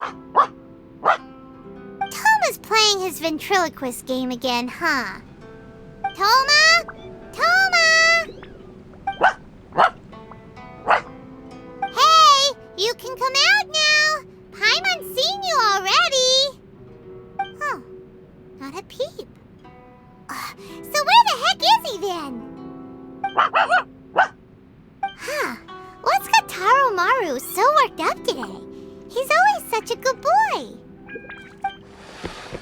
Toma's playing his ventriloquist game again, huh? Toma? Toma! Hey, you can come out now. Paimon's seen you already. Oh, not a peep. So where the heck is he then? Huh, what's got Taro Maru so worked up today? He's always such a good boy.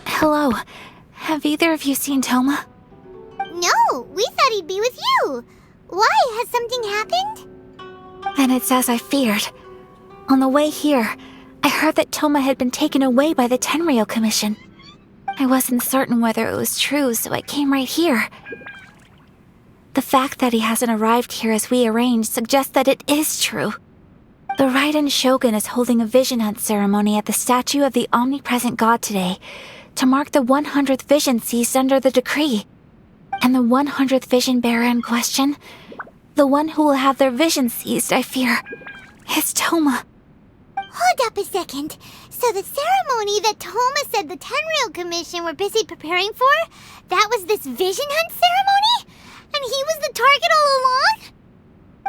Hello. Have either of you seen Toma? No, we thought he'd be with you. Why? Has something happened? Then it's as I feared. On the way here, I heard that Toma had been taken away by the Tenryou Commission. I wasn't certain whether it was true, so I came right here. The fact that he hasn't arrived here as we arranged suggests that it is true. The Raiden Shogun is holding a vision hunt ceremony at the statue of the omnipresent god today to mark the 100th vision seized under the decree. And the 100th vision bearer in question, the one who will have their vision seized, I fear, is Toma. Hold up a second. So the ceremony that Toma said the Tenryou Commission were busy preparing for, that was this vision hunt ceremony? And he was the target all along?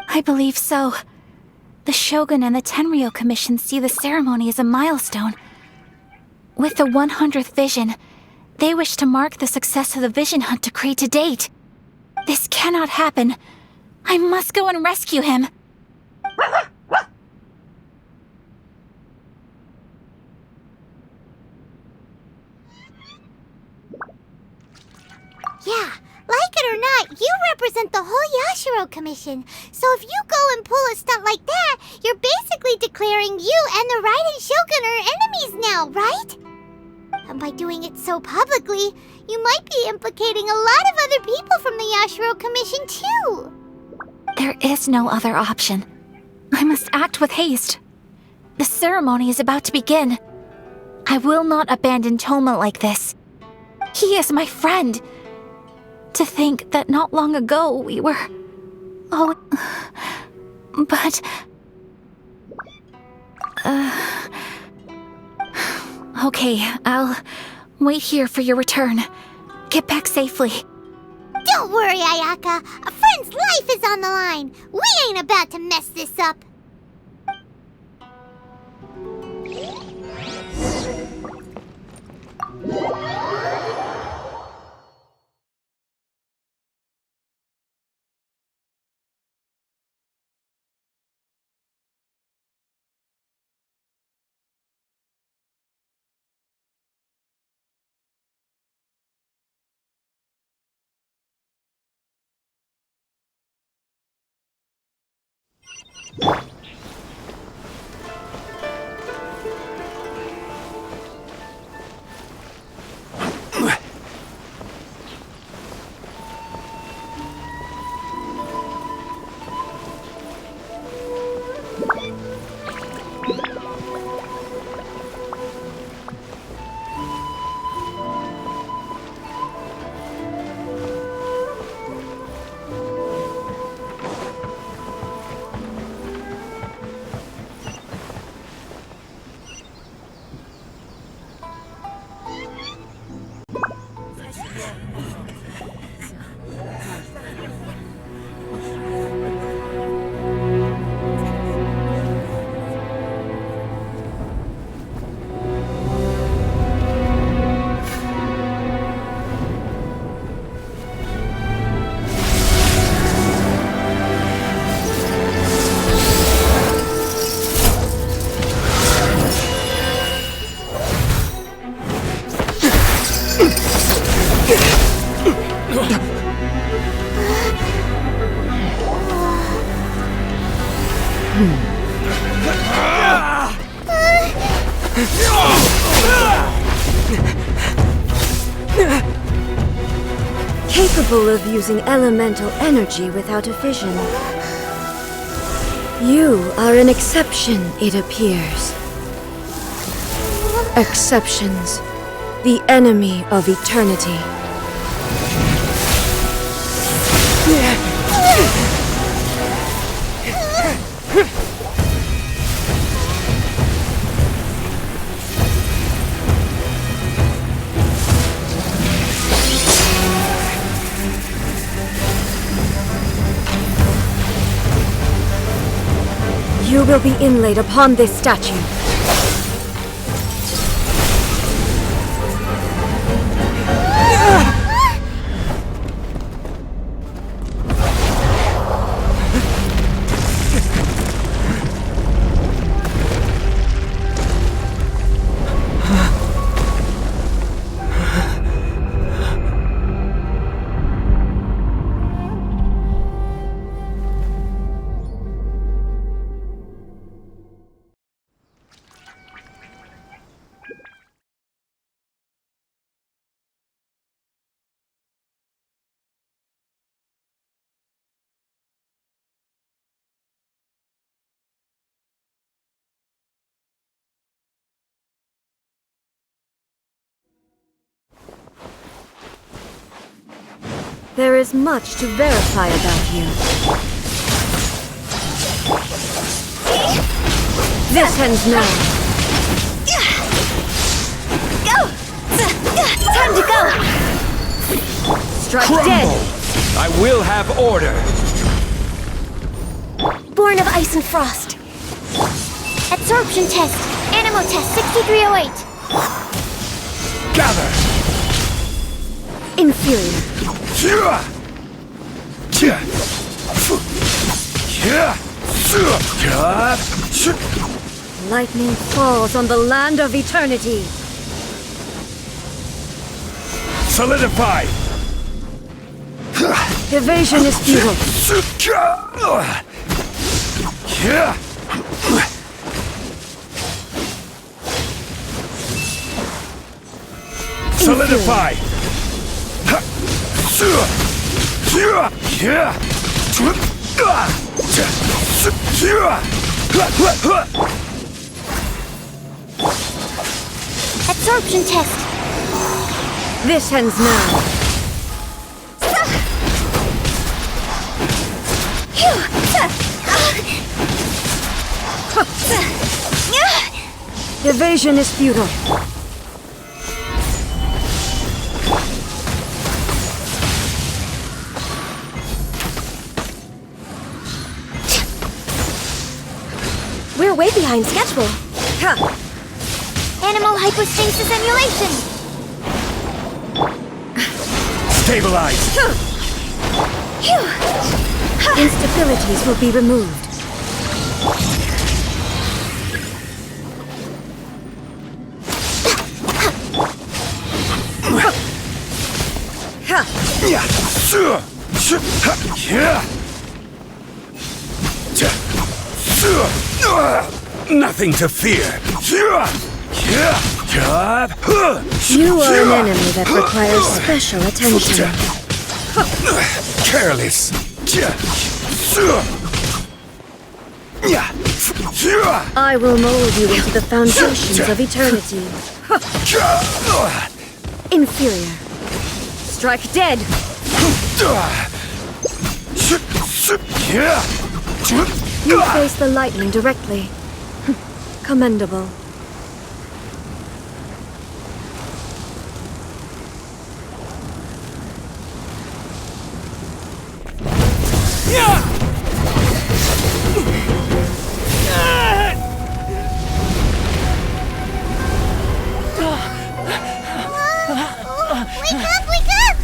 I believe so. The Shogun and the Tenryou Commission see the ceremony as a milestone. With the 100th vision, they wish to mark the success of the vision hunt decree to date. This cannot happen. I must go and rescue him. Yeah, like it or not, you represent the whole Yashiro Commission. So if you go and pull a stunt like that, you're basically declaring you and the Raiden Shogun are enemies now, right? And by doing it so publicly, you might be implicating a lot of other people from the Yashiro Commission too. There is no other option. I must act with haste. The ceremony is about to begin. I will not abandon Toma like this. He is my friend. To think that not long ago we were... Oh... But... Okay, I'll wait here for your return. Get back safely. Don't worry, Ayaka. A friend's life is on the line. We ain't about to mess this up. Capable of using elemental energy without a vision. You are an exception, it appears. Exceptions, the enemy of eternity. will be inlaid upon this statue. There is much to verify about you. This ends now. Go! Time to go! Strike Crumble! dead. I will have order. Born of ice and frost. Absorption test. Animal test 6308. Gather! Inferior. Lightning falls on the land of eternity. Solidify! Evasion is futile. Solidify! Absorption test. This ends now. Evasion is futile. We're way behind schedule. Animal hypostasis emulation. Stabilize! Instabilities will be removed. Nothing to fear. You are an enemy that requires special attention. Careless. I will mold you into the foundations of eternity. Inferior. Strike dead. You face the lightning directly. Commendable. Wake up, wake up!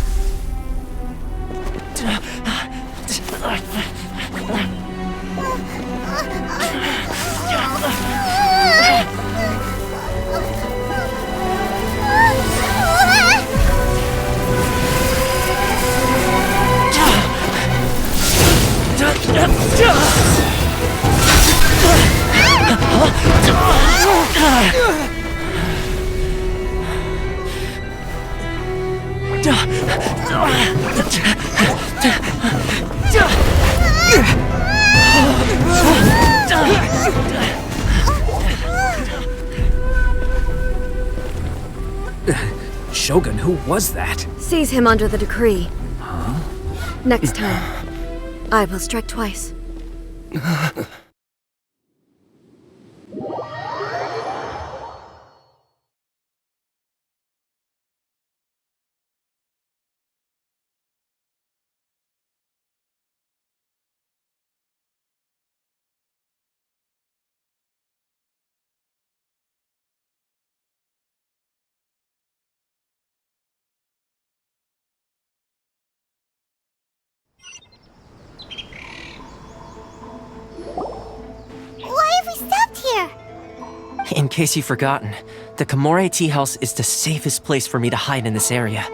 Shogun, who was that? Seize him under the decree. Next time, I will strike twice. In case you've forgotten, the Komore tea house is the safest place for me to hide in this area.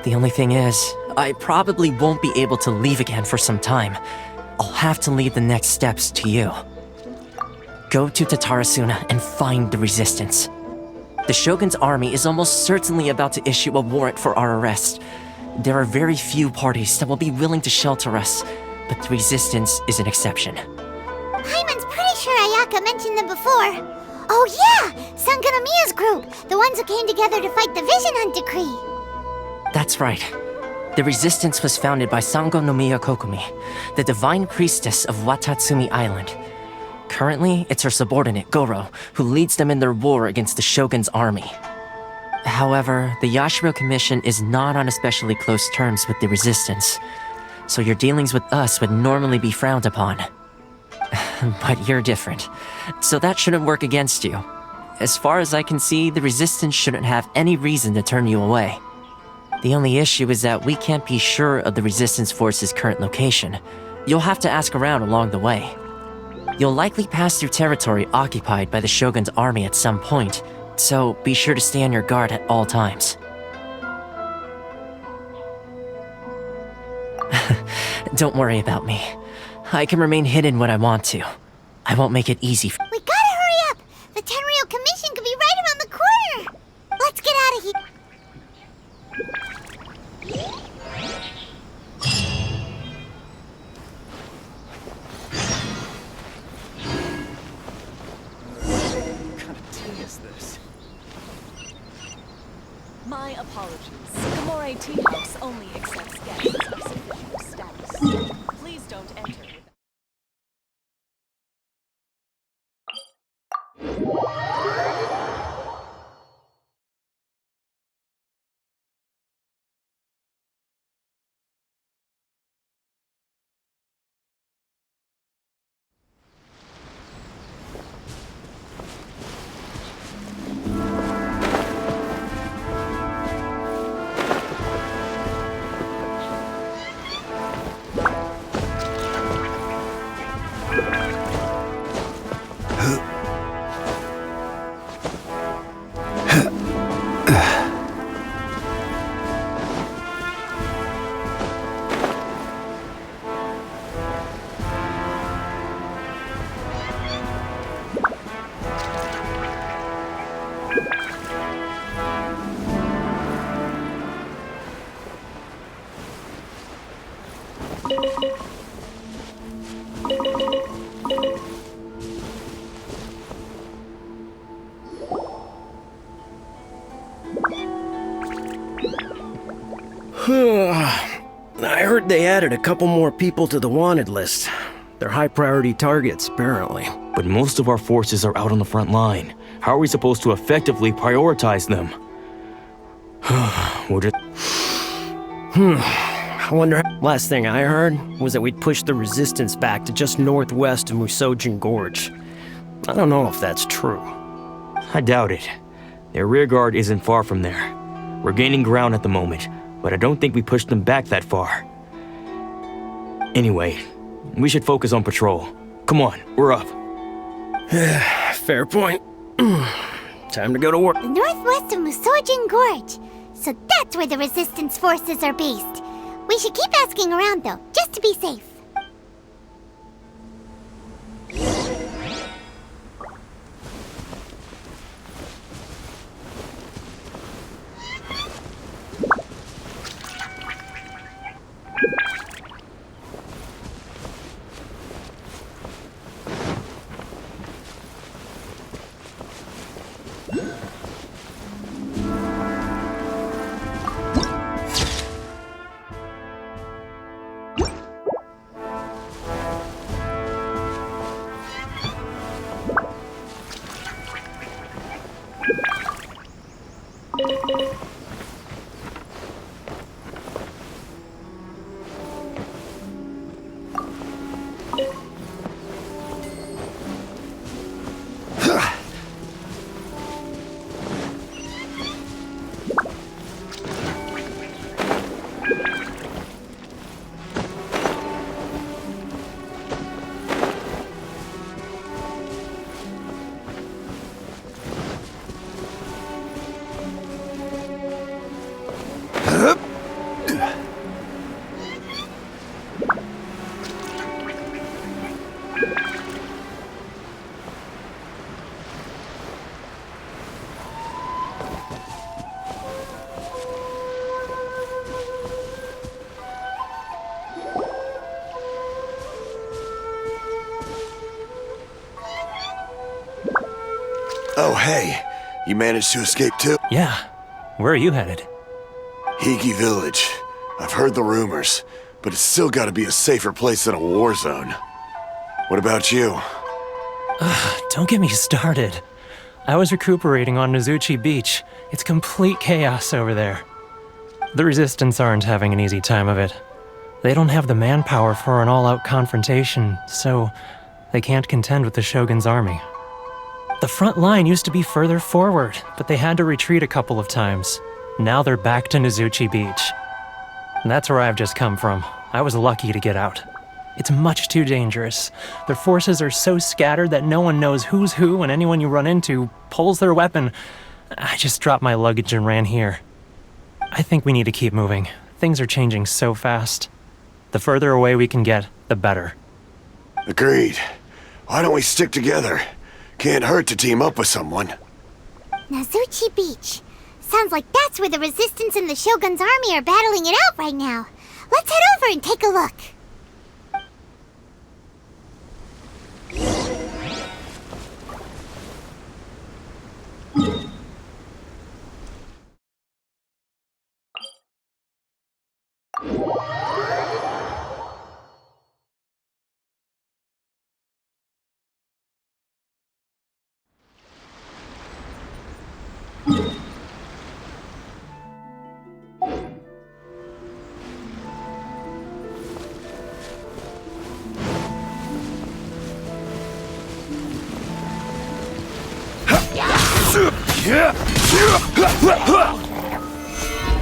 The only thing is, I probably won't be able to leave again for some time. I'll have to leave the next steps to you. Go to Tatarasuna and find the resistance. The Shogun's army is almost certainly about to issue a warrant for our arrest. There are very few parties that will be willing to shelter us, but the resistance is an exception. Paimon's pretty sure Ayaka mentioned them before. Oh yeah! Sangonomiya's group! The ones who came together to fight the Vision Hunt Decree! That's right. The resistance was founded by Sango no Miya Kokumi, the divine priestess of Watatsumi Island. Currently, it's her subordinate, Goro, who leads them in their war against the Shogun's army. However, the Yashiro Commission is not on especially close terms with the resistance, so your dealings with us would normally be frowned upon. But you're different, so that shouldn't work against you. As far as I can see, the resistance shouldn't have any reason to turn you away. The only issue is that we can't be sure of the resistance force's current location. You'll have to ask around along the way. You'll likely pass through territory occupied by the Shogun's army at some point, so be sure to stay on your guard at all times. Don't worry about me. I can remain hidden when I want to. I won't make it easy. We gotta hurry up! The Tenryou Commission could be right around the corner! Let's get out of here! My apologies. Komore Tea House only accepts guests of sufficient status. Please don't enter. I heard they added a couple more people to the wanted list. They're high-priority targets, apparently. But most of our forces are out on the front line. How are we supposed to effectively prioritize them? We'll just... I wonder... Last thing I heard was that we'd pushed the resistance back to just northwest of Musojin Gorge. I don't know if that's true. I doubt it. Their rearguard isn't far from there. We're gaining ground at the moment, but I don't think we pushed them back that far. Anyway, we should focus on patrol. Come on, we're up. Fair point. Time to go to work. Northwest of Musojin Gorge. So that's where the resistance forces are based. We should keep asking around though, just to be safe. Oh, hey. You managed to escape too? Yeah. Where are you headed? Higi Village. I've heard the rumors, but it's still gotta be a safer place than a war zone. What about you? Don't get me started. I was recuperating on Nozuchi Beach. It's complete chaos over there. The Resistance aren't having an easy time of it. They don't have the manpower for an all-out confrontation, so they can't contend with the Shogun's army. The front line used to be further forward, but they had to retreat a couple of times. Now they're back to Nozuchi Beach. That's where I've just come from. I was lucky to get out. It's much too dangerous. Their forces are so scattered that no one knows who's who, and anyone you run into pulls their weapon. I just dropped my luggage and ran here. I think we need to keep moving. Things are changing so fast. The further away we can get, the better. Agreed. Why don't we stick together? Can't hurt to team up with someone. Nozuchi Beach. Sounds like that's where the Resistance and the Shogun's army are battling it out right now. Let's head over and take a look.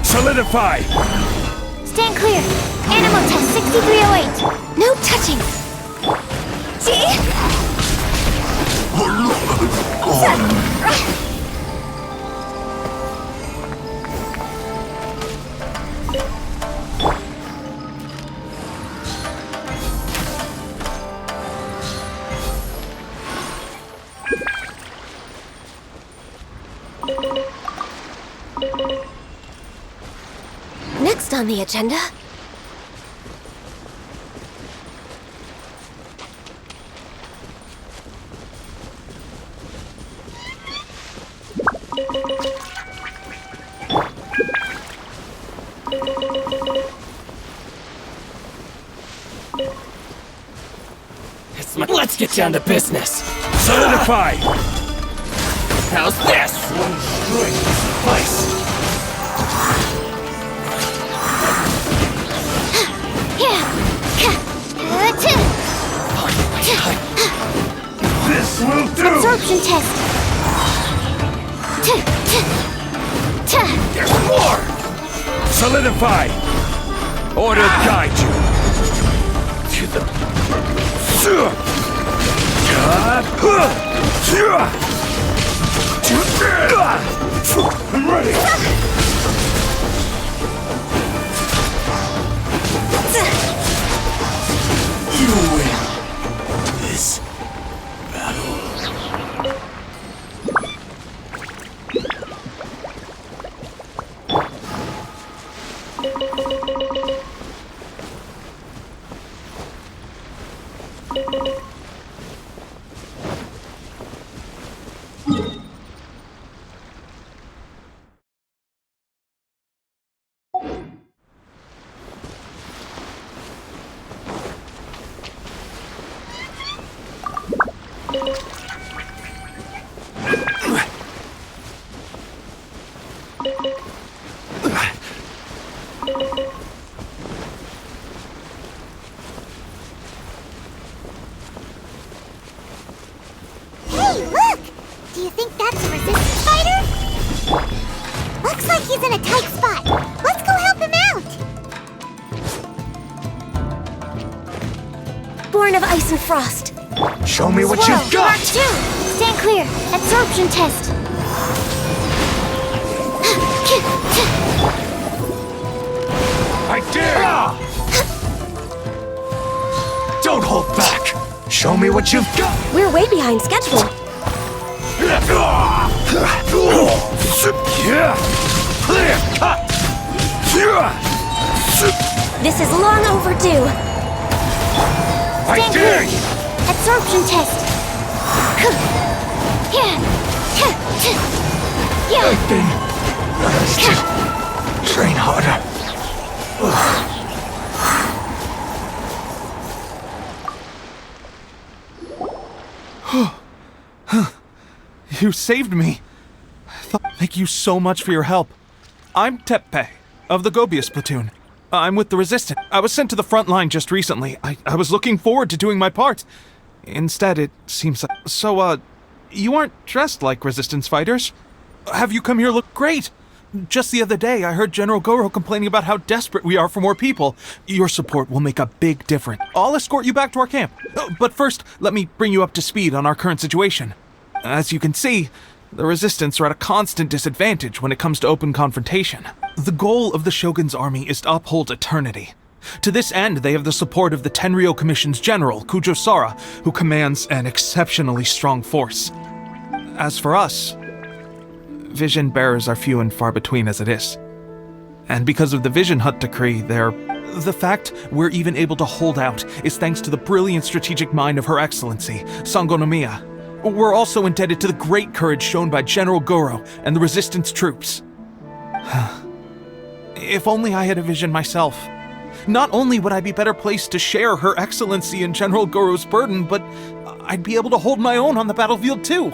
Solidify! Stand clear. Animal test 6308. No touching. See? Next on the agenda. Let's get down to business. Solidify! How's this? One string suffice. This will do! Absorption test. There's more! Solidify! Order guide you! To the... I'm ready! You win this battle. Hey, look! Do you think that's a Resistance fighter? Looks like he's in a tight spot. Let's go help him out! Born of ice and frost. Show me what Whoa, you've got! Mark 2! Stand clear. Absorption test. I dare! Don't hold back! Show me what you've got! We're way behind schedule. Clear cut! This is long overdue. I Stand dare clear. you! Absorption test. I've been asked to train harder. You saved me. Thank you so much for your help. I'm Teppei, of the Gobius platoon. I'm with the Resistance. I was sent to the front line just recently. I was looking forward to doing my part. Instead, it seems like... So, you aren't dressed like Resistance fighters. Have you come here look great? Just the other day, I heard General Goro complaining about how desperate we are for more people. Your support will make a big difference. I'll escort you back to our camp. But first, let me bring you up to speed on our current situation. As you can see, the Resistance are at a constant disadvantage when it comes to open confrontation. The goal of the Shogun's army is to uphold eternity. To this end, they have the support of the Tenryou Commission's general, Kujosara, who commands an exceptionally strong force. As for us, vision bearers are few and far between as it is. And because of the Vision Hut decree, the fact we're even able to hold out is thanks to the brilliant strategic mind of Her Excellency, Sango Nomiya. We're also indebted to the great courage shown by General Goro and the Resistance troops. If only I had a vision myself. Not only would I be better placed to share Her Excellency and General Goro's burden, but I'd be able to hold my own on the battlefield too.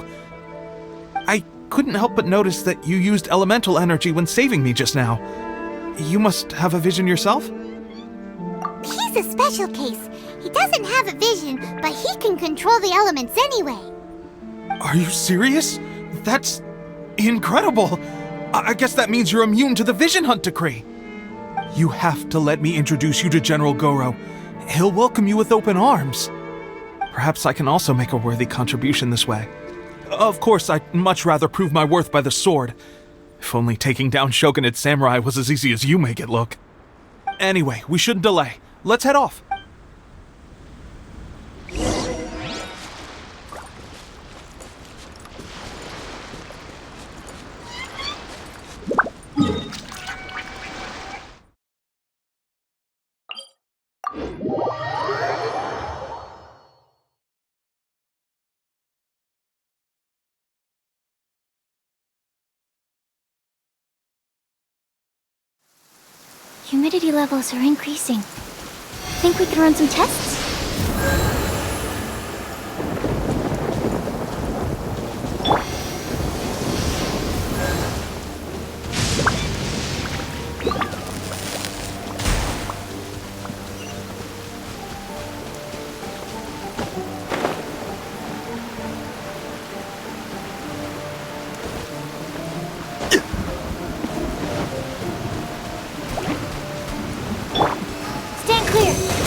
I couldn't help but notice that you used elemental energy when saving me just now. You must have a vision yourself? He's a special case. He doesn't have a vision, but he can control the elements anyway. Are you serious? That's incredible. I guess that means you're immune to the Vision Hunt decree. You have to let me introduce you to General Goro. He'll welcome you with open arms. Perhaps I can also make a worthy contribution this way. Of course, I'd much rather prove my worth by the sword. If only taking down Shogunate samurai was as easy as you make it look. Anyway, we shouldn't delay. Let's head off. Humidity levels are increasing. Think we can run some tests?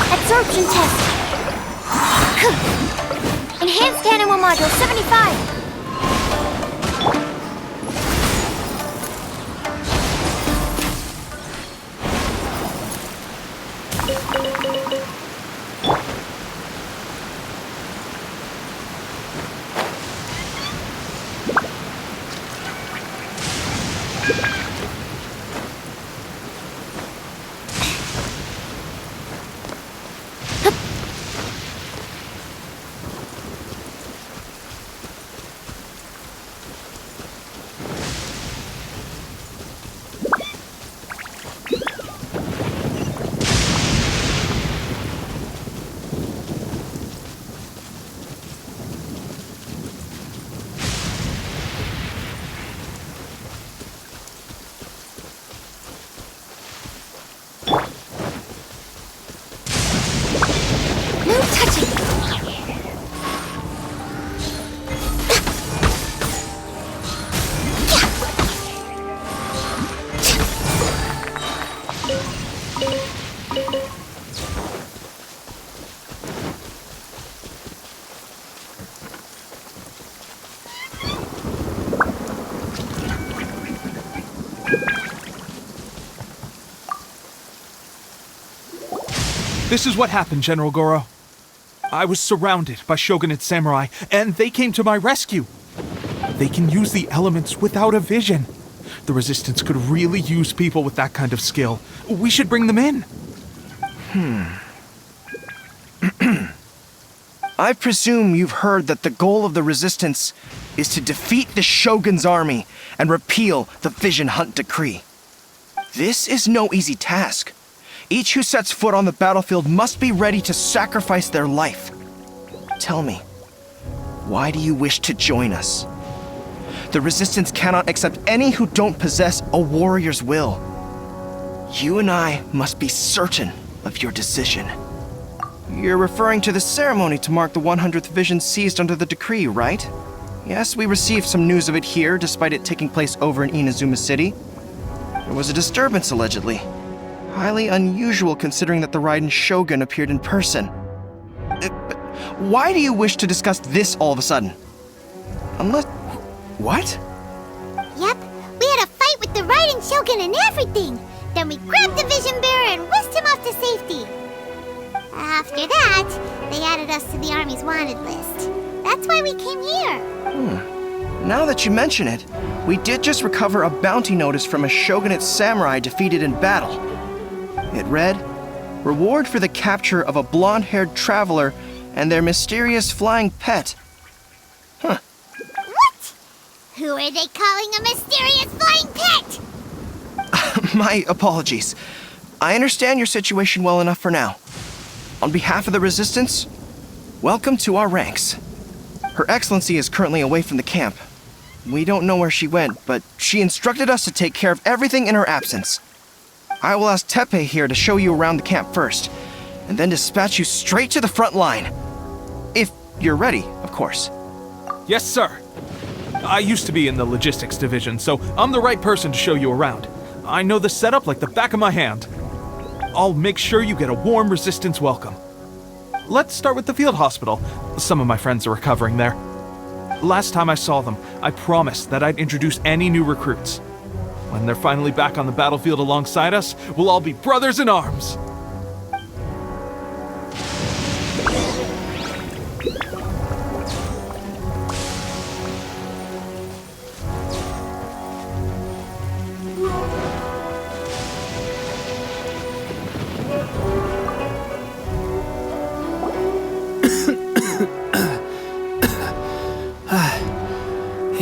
Absorption test. Enhanced animal module 75. This is what happened, General Goro. I was surrounded by Shogunate samurai, and they came to my rescue. They can use the elements without a vision. The Resistance could really use people with that kind of skill. We should bring them in. I presume you've heard that the goal of the Resistance is to defeat the Shogun's army and repeal the Vision Hunt Decree. This is no easy task. Each who sets foot on the battlefield must be ready to sacrifice their life. Tell me, why do you wish to join us? The Resistance cannot accept any who don't possess a warrior's will. You and I must be certain of your decision. You're referring to the ceremony to mark the 100th Vision seized under the decree, right? Yes, we received some news of it here, despite it taking place over in Inazuma City. There was a disturbance, allegedly. Highly unusual considering that the Raiden Shogun appeared in person. But why do you wish to discuss this all of a sudden? Unless... What? Yep, we had a fight with the Raiden Shogun and everything. Then we grabbed the Vision Bearer and whisked him off to safety. After that, they added us to the Army's wanted list. That's why we came here. Now that you mention it, we did just recover a bounty notice from a Shogunate samurai defeated in battle. It read, "Reward for the capture of a blonde-haired traveler and their mysterious flying pet." Huh. What? Who are they calling a mysterious flying pet? My apologies. I understand your situation well enough for now. On behalf of the Resistance, welcome to our ranks. Her Excellency is currently away from the camp. We don't know where she went, but she instructed us to take care of everything in her absence. I will ask Teppei here to show you around the camp first, and then dispatch you straight to the front line. If you're ready, of course. Yes, sir. I used to be in the logistics division, so I'm the right person to show you around. I know the setup like the back of my hand. I'll make sure you get a warm Resistance welcome. Let's start with the field hospital. Some of my friends are recovering there. Last time I saw them, I promised that I'd introduce any new recruits. When they're finally back on the battlefield alongside us, we'll all be brothers in arms.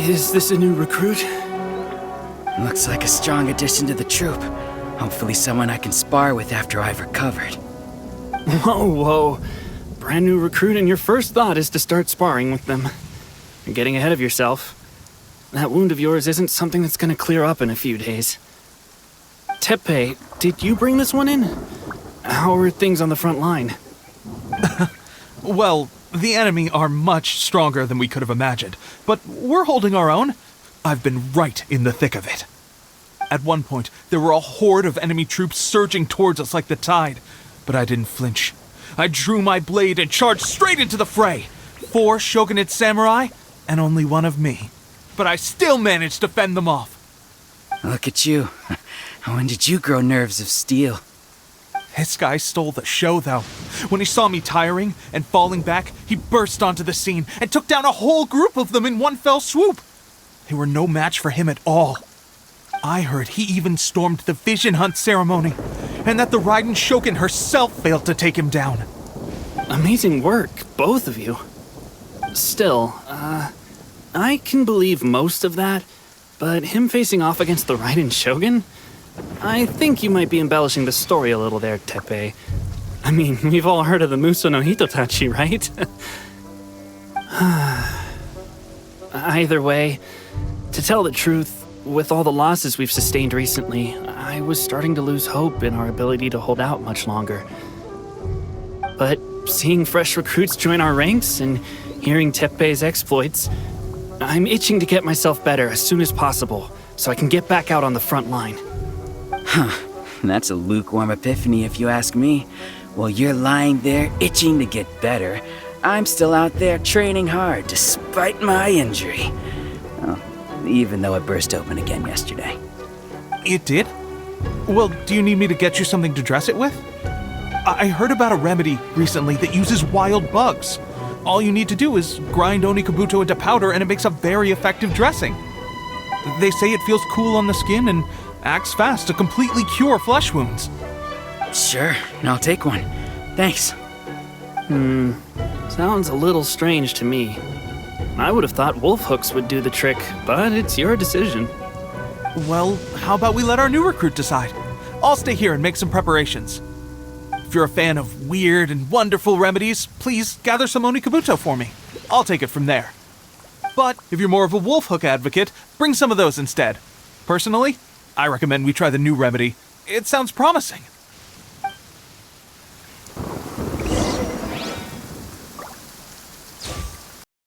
Is this a new recruit? Looks like a strong addition to the troop. Hopefully someone I can spar with after I've recovered. Whoa. Brand new recruit and your first thought is to start sparring with them. You're getting ahead of yourself. That wound of yours isn't something that's gonna clear up in a few days. Teppei, did you bring this one in? How are things on the front line? Well, the enemy are much stronger than we could have imagined, but we're holding our own. I've been right in the thick of it. At one point, there were a horde of enemy troops surging towards us like the tide, but I didn't flinch. I drew my blade and charged straight into the fray. 4 Shogunate samurai, and only 1 of me. But I still managed to fend them off. Look at you. When did you grow nerves of steel? This guy stole the show, though. When he saw me tiring and falling back, he burst onto the scene and took down a whole group of them in one fell swoop. They were no match for him at all. I heard he even stormed the Vision Hunt ceremony, and that the Raiden Shogun herself failed to take him down. Amazing work, both of you. Still, I can believe most of that, but him facing off against the Raiden Shogun? I think you might be embellishing the story a little there, Teppei. I mean, we've all heard of the Muso no Hitotachi, right? Either way, to tell the truth, with all the losses we've sustained recently, I was starting to lose hope in our ability to hold out much longer. But seeing fresh recruits join our ranks and hearing Teppei's exploits, I'm itching to get myself better as soon as possible so I can get back out on the front line. Huh. That's a lukewarm epiphany if you ask me. While you're lying there itching to get better, I'm still out there training hard despite my injury. Oh, even though it burst open again yesterday. It did? Well, do you need me to get you something to dress it with? I heard about a remedy recently that uses wild bugs. All you need to do is grind Onikabuto into powder and it makes a very effective dressing. They say it feels cool on the skin and acts fast to completely cure flesh wounds. Sure, I'll take one. Thanks. Sounds a little strange to me. I would have thought wolf hooks would do the trick, but it's your decision. Well, how about we let our new recruit decide? I'll stay here and make some preparations. If you're a fan of weird and wonderful remedies, please gather some Onikabuto for me. I'll take it from there. But if you're more of a wolf hook advocate, bring some of those instead. Personally, I recommend we try the new remedy. It sounds promising.